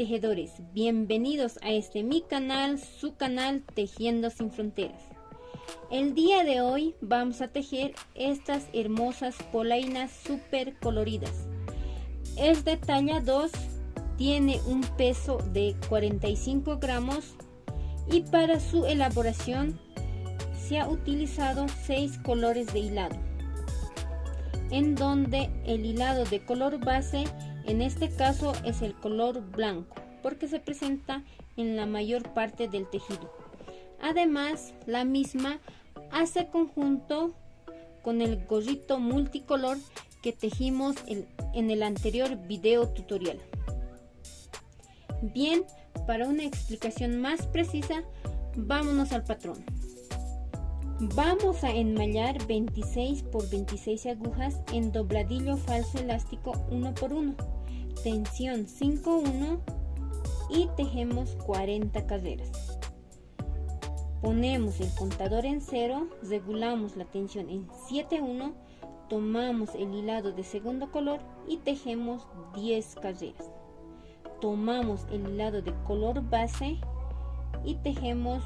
tejedores, bienvenidos a mi canal, su canal Tejiendo Sin Fronteras. El día de hoy vamos a tejer estas hermosas polainas súper coloridas. Es de talla 2, tiene un peso de 45 gramos y para su elaboración se ha utilizado 6 colores de hilado, en donde el hilado de color base en este caso es el color blanco porque se presenta en la mayor parte del tejido. Además, la misma hace conjunto con el gorrito multicolor que tejimos en el anterior video tutorial. Bien, para una explicación más precisa, vámonos al patrón. Vamos a enmallar 26 por 26 agujas en dobladillo falso elástico 1 por 1, tensión 5-1 y tejemos 40 carreras. Ponemos el contador en 0, regulamos la tensión en 7-1, tomamos el hilado de segundo color y tejemos 10 carreras. Tomamos el hilado de color base y tejemos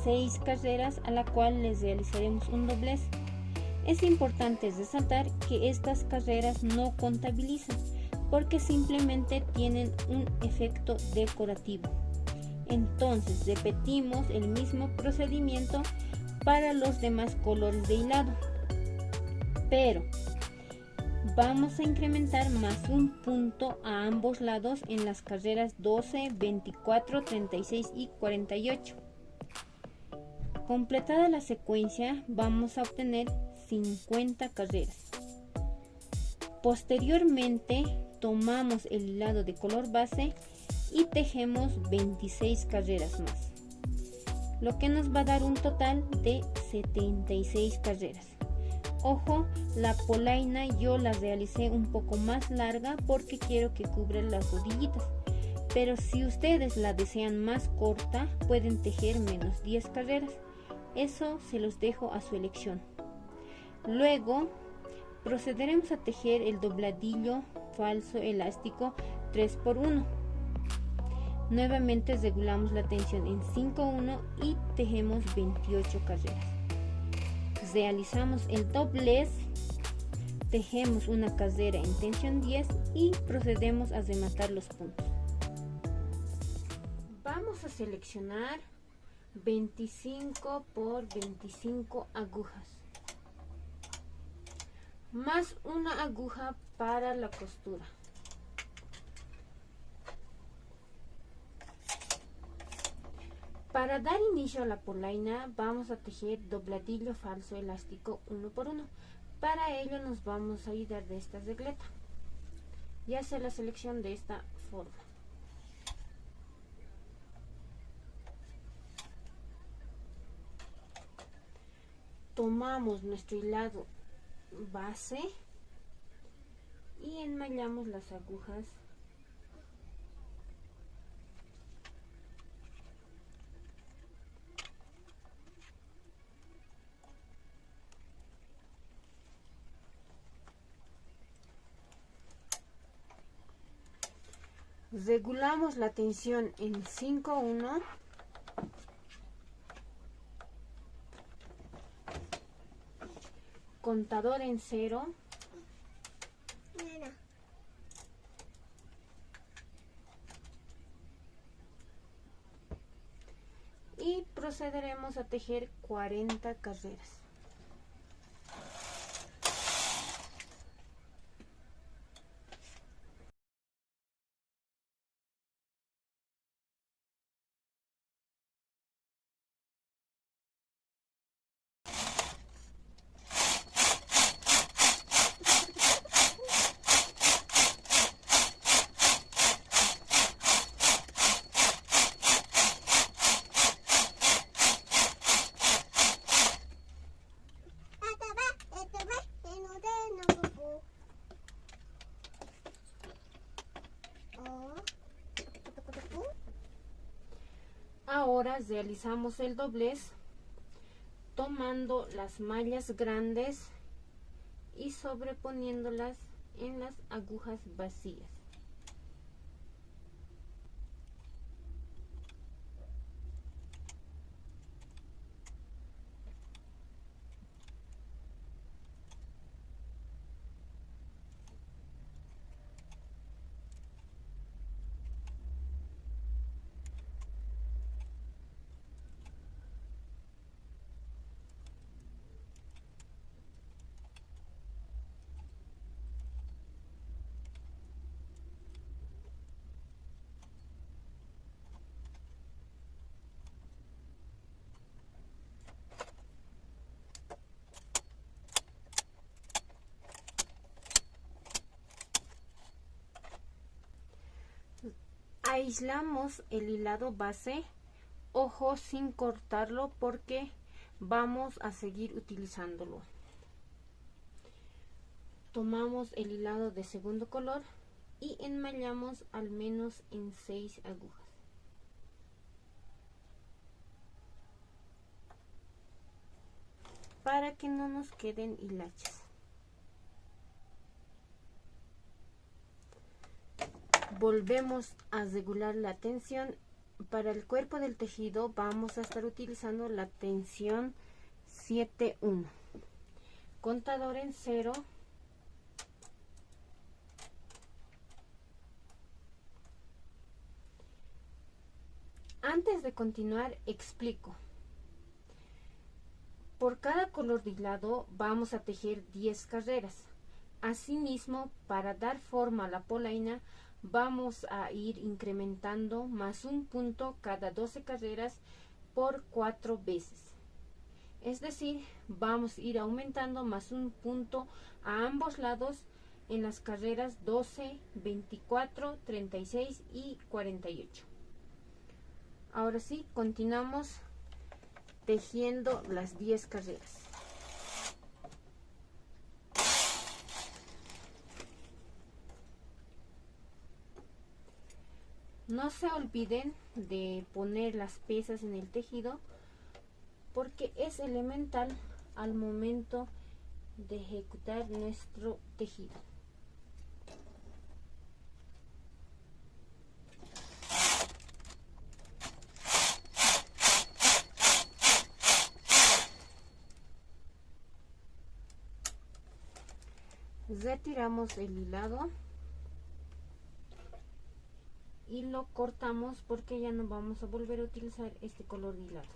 6 carreras, a la cual les realizaremos un doblez. Es importante resaltar que estas carreras no contabilizan porque simplemente tienen un efecto decorativo. Entonces repetimos el mismo procedimiento para los demás colores de hilado, pero vamos a incrementar más un punto a ambos lados en las carreras 12, 24, 36 y 48. Completada la secuencia, vamos a obtener 50 carreras. Posteriormente, tomamos el hilado de color base y tejemos 26 carreras más, lo que nos va a dar un total de 76 carreras. Ojo, la polaina yo la realicé un poco más larga porque quiero que cubra las rodillitas, pero si ustedes la desean más corta, pueden tejer menos 10 carreras. Eso se los dejo a su elección. Luego procederemos a tejer el dobladillo falso elástico 3 por 1. Nuevamente regulamos la tensión en 5-1 y tejemos 28 carreras. Realizamos el doblez, tejemos una carrera en tensión 10 y procedemos a rematar los puntos. Vamos a seleccionar 25 por 25 agujas, más una aguja para la costura. Para dar inicio a la polaina vamos a tejer dobladillo falso elástico 1 por 1. Para ello nos vamos a ayudar de esta regleta y hacer la selección de esta forma. Tomamos nuestro hilado base y enmallamos las agujas regulamos la tensión en 5-1 contador en 0 y procederemos a tejer 40 carreras. Ahora realizamos el doblez tomando las mallas grandes y sobreponiéndolas en las agujas vacías. Aislamos el hilado base, ojo sin cortarlo porque vamos a seguir utilizándolo. Tomamos el hilado de segundo color y enmallamos al menos en 6 agujas. Para que no nos queden hilachas. Volvemos a regular la tensión. Para el cuerpo del tejido vamos a estar utilizando la tensión 7-1. Contador en 0. Antes de continuar, explico. Por cada color de hilado vamos a tejer 10 carreras. Asimismo, para dar forma a la polaina, vamos a ir incrementando más un punto cada 12 carreras por 4 veces. Es decir, vamos a ir aumentando más un punto a ambos lados en las carreras 12, 24, 36 y 48. Ahora sí, continuamos tejiendo las 10 carreras. No se olviden de poner las piezas en el tejido porque es elemental al momento de ejecutar nuestro tejido. Retiramos el hilado y lo cortamos porque ya no vamos a volver a utilizar este color de hilado.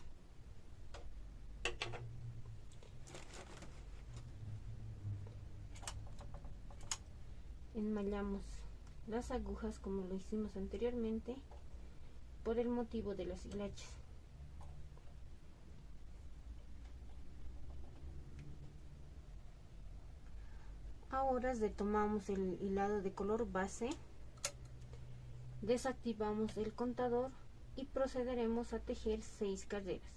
Enmallamos las agujas como lo hicimos anteriormente por el motivo de las hilachas. Ahora retomamos el hilado de color base, desactivamos el contador y procederemos a tejer 6 carreras.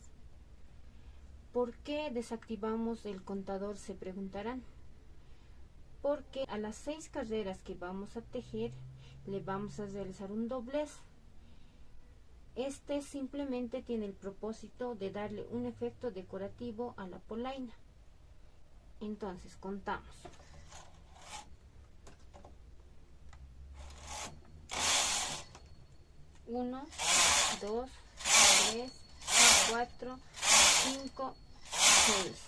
¿Por qué desactivamos el contador?, se preguntarán. Porque a las 6 carreras que vamos a tejer le vamos a realizar un doblez. Este simplemente tiene el propósito de darle un efecto decorativo a la polaina. Entonces contamos. 1, 2, 3, 4, 5, 6.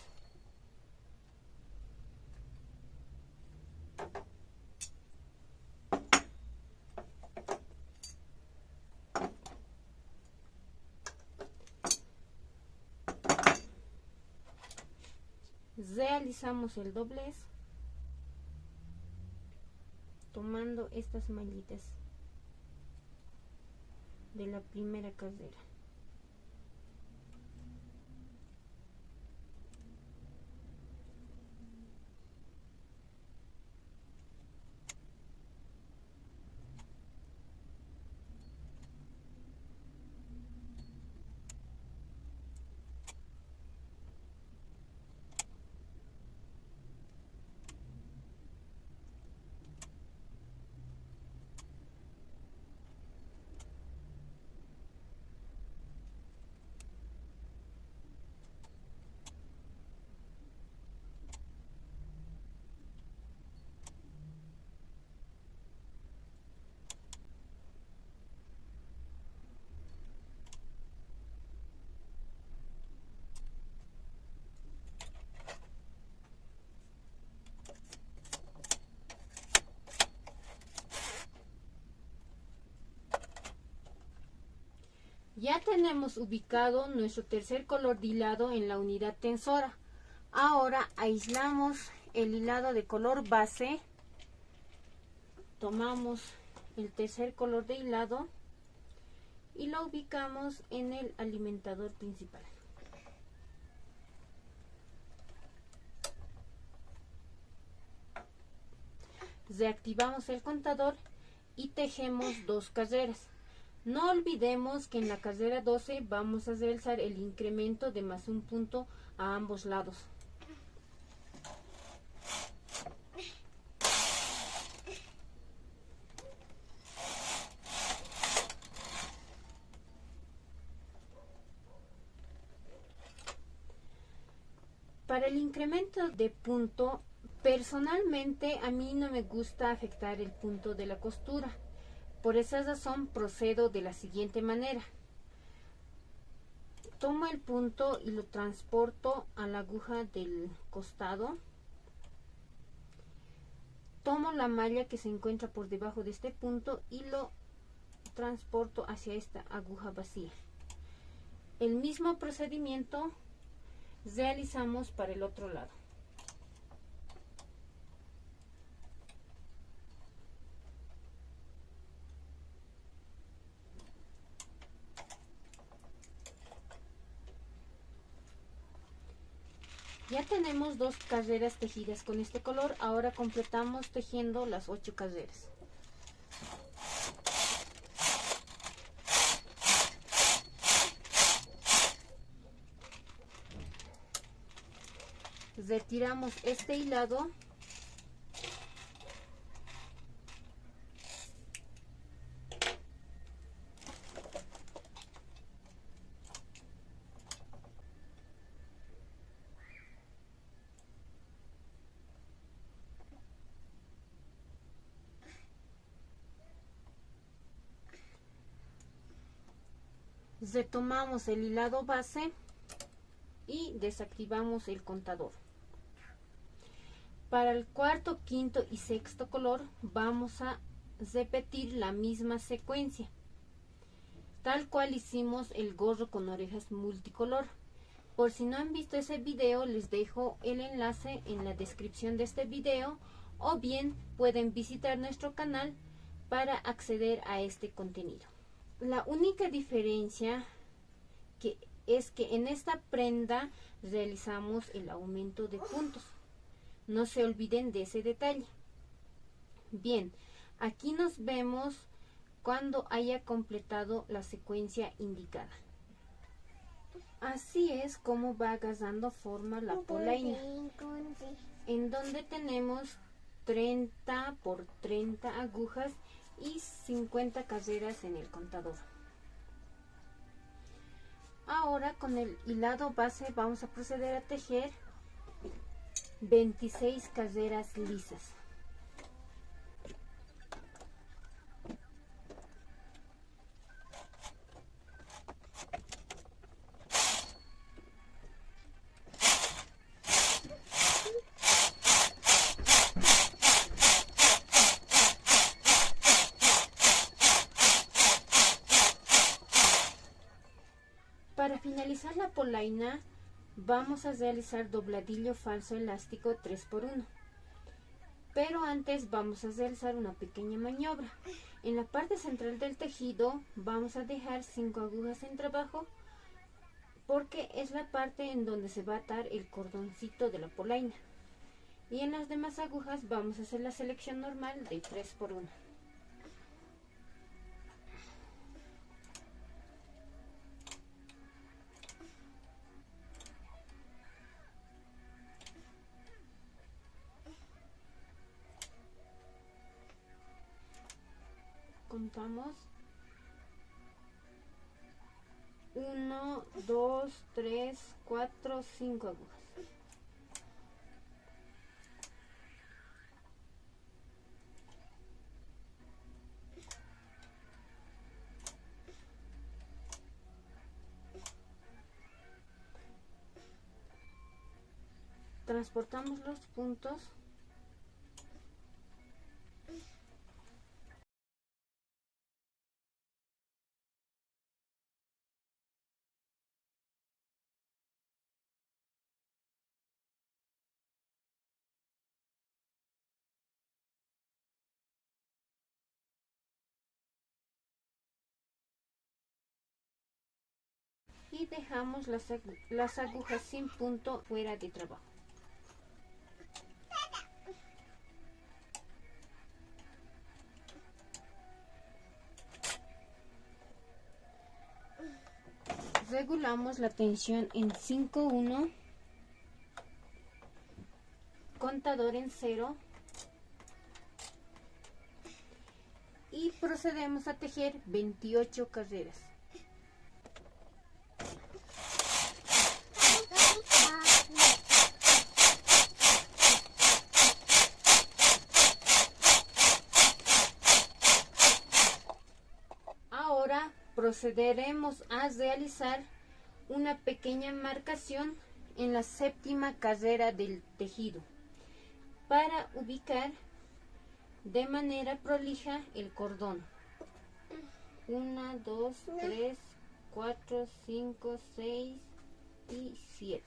Realizamos el doblez tomando estas mallitas de la primera carrera. Ya tenemos ubicado nuestro tercer color de hilado en la unidad tensora. Ahora aislamos el hilado de color base. Tomamos el tercer color de hilado y lo ubicamos en el alimentador principal. Reactivamos el contador y tejemos 2 carreras. No olvidemos que en la carrera 12 vamos a realizar el incremento de más un punto a ambos lados. Para el incremento de punto, personalmente a mí no me gusta afectar el punto de la costura. Por esa razón procedo de la siguiente manera. Tomo el punto y lo transporto a la aguja del costado. Tomo la malla que se encuentra por debajo de este punto y lo transporto hacia esta aguja vacía. El mismo procedimiento realizamos para el otro lado. Ya tenemos 2 carreras tejidas con este color. Ahora completamos tejiendo las 8 carreras. Retiramos este hilado . Retomamos el hilado base y desactivamos el contador. Para el cuarto, quinto y sexto color vamos a repetir la misma secuencia, tal cual hicimos el gorro con orejas multicolor. Por si no han visto ese video, les dejo el enlace en la descripción de este video, o bien pueden visitar nuestro canal para acceder a este contenido. La única diferencia es que en esta prenda realizamos el aumento de puntos. No se olviden de ese detalle. Bien, aquí nos vemos cuando haya completado la secuencia indicada. Así es como va agarrando forma la polaina, en donde tenemos 30 por 30 agujas y 50 carreras en el contador. Ahora con el hilado base vamos a proceder a tejer 26 carreras lisas. Para finalizar la polaina vamos a realizar dobladillo falso elástico 3×1. Pero antes vamos a realizar una pequeña maniobra. En la parte central del tejido vamos a dejar 5 agujas en trabajo, porque es la parte en donde se va a atar el cordoncito de la polaina. Y en las demás agujas vamos a hacer la selección normal de 3×1. Contamos 1, 2, 3, 4, 5 agujas. Transportamos los puntos . Y dejamos las agujas sin punto fuera de trabajo. Regulamos la tensión en 5-1, contador en 0 y procedemos a tejer 28 carreras. Ahora procederemos a realizar una pequeña marcación en la 7ª carrera del tejido para ubicar de manera prolija el cordón. 1, 2, 3, 4, 5, 6 y 7.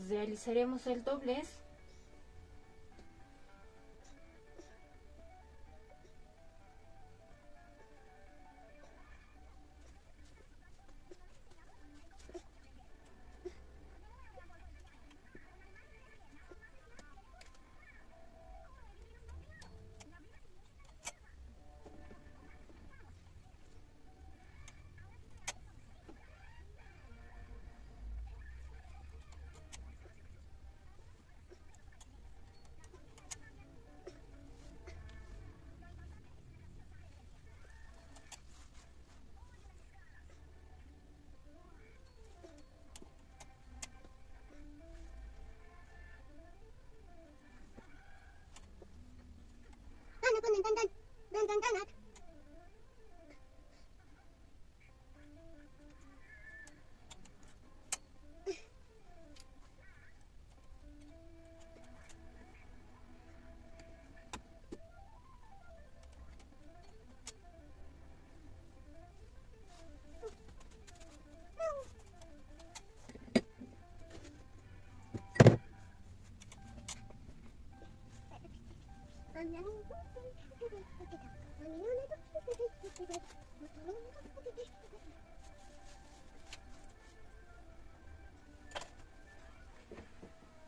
Realizaremos el doblez .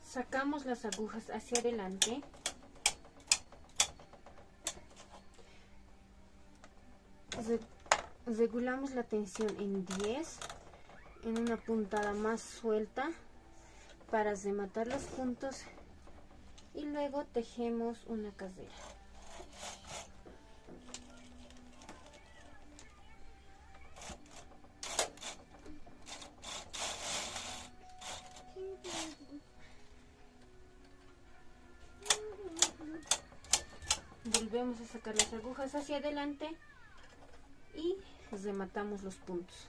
Sacamos las agujas hacia adelante . Regulamos la tensión en 10 en una puntada más suelta para rematar los puntos y luego tejemos una carrera. Volvemos a sacar las agujas hacia adelante y rematamos los puntos.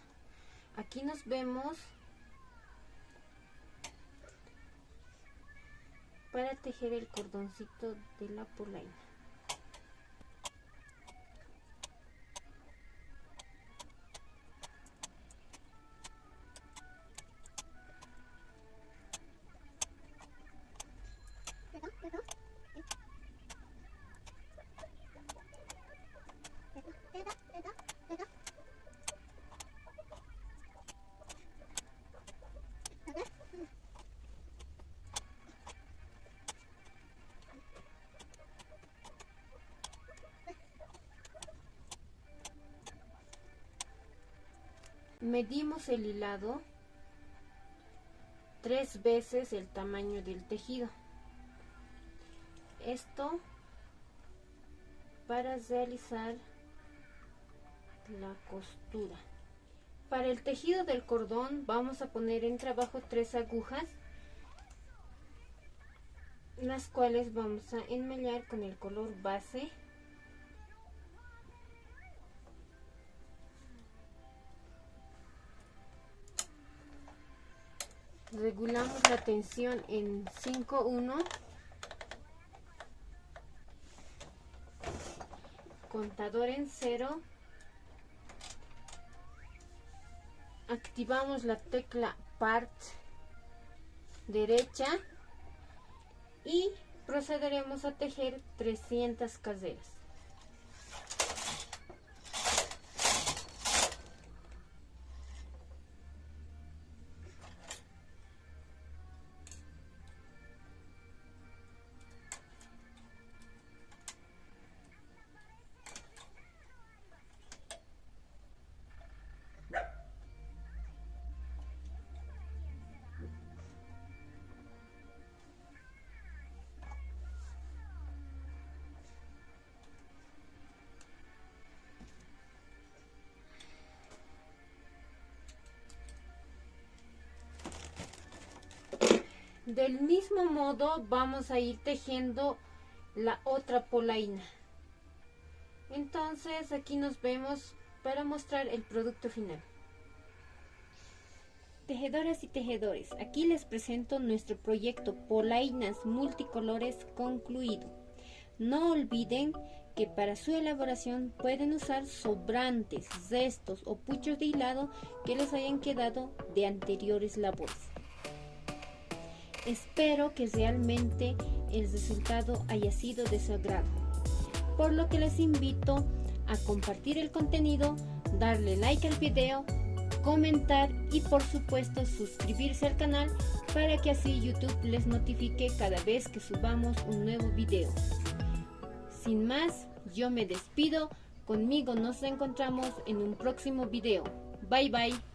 Aquí nos vemos para tejer el cordoncito de la polaina. Medimos el hilado 3 veces el tamaño del tejido. Esto para realizar la costura. Para el tejido del cordón vamos a poner en trabajo 3 agujas, las cuales vamos a enmallar con el color base . Regulamos la tensión en 5-1, contador en 0, activamos la tecla Part derecha y procederemos a tejer 300 caderas. Del mismo modo vamos a ir tejiendo la otra polaina. Entonces aquí nos vemos para mostrar el producto final. Tejedoras y tejedores, aquí les presento nuestro proyecto Polainas Multicolores concluido. No olviden que para su elaboración pueden usar sobrantes, restos o puchos de hilado que les hayan quedado de anteriores labores. Espero que realmente el resultado haya sido de su agrado, por lo que les invito a compartir el contenido, darle like al video, comentar y por supuesto suscribirse al canal para que así YouTube les notifique cada vez que subamos un nuevo video. Sin más, yo me despido, conmigo nos encontramos en un próximo video. Bye bye.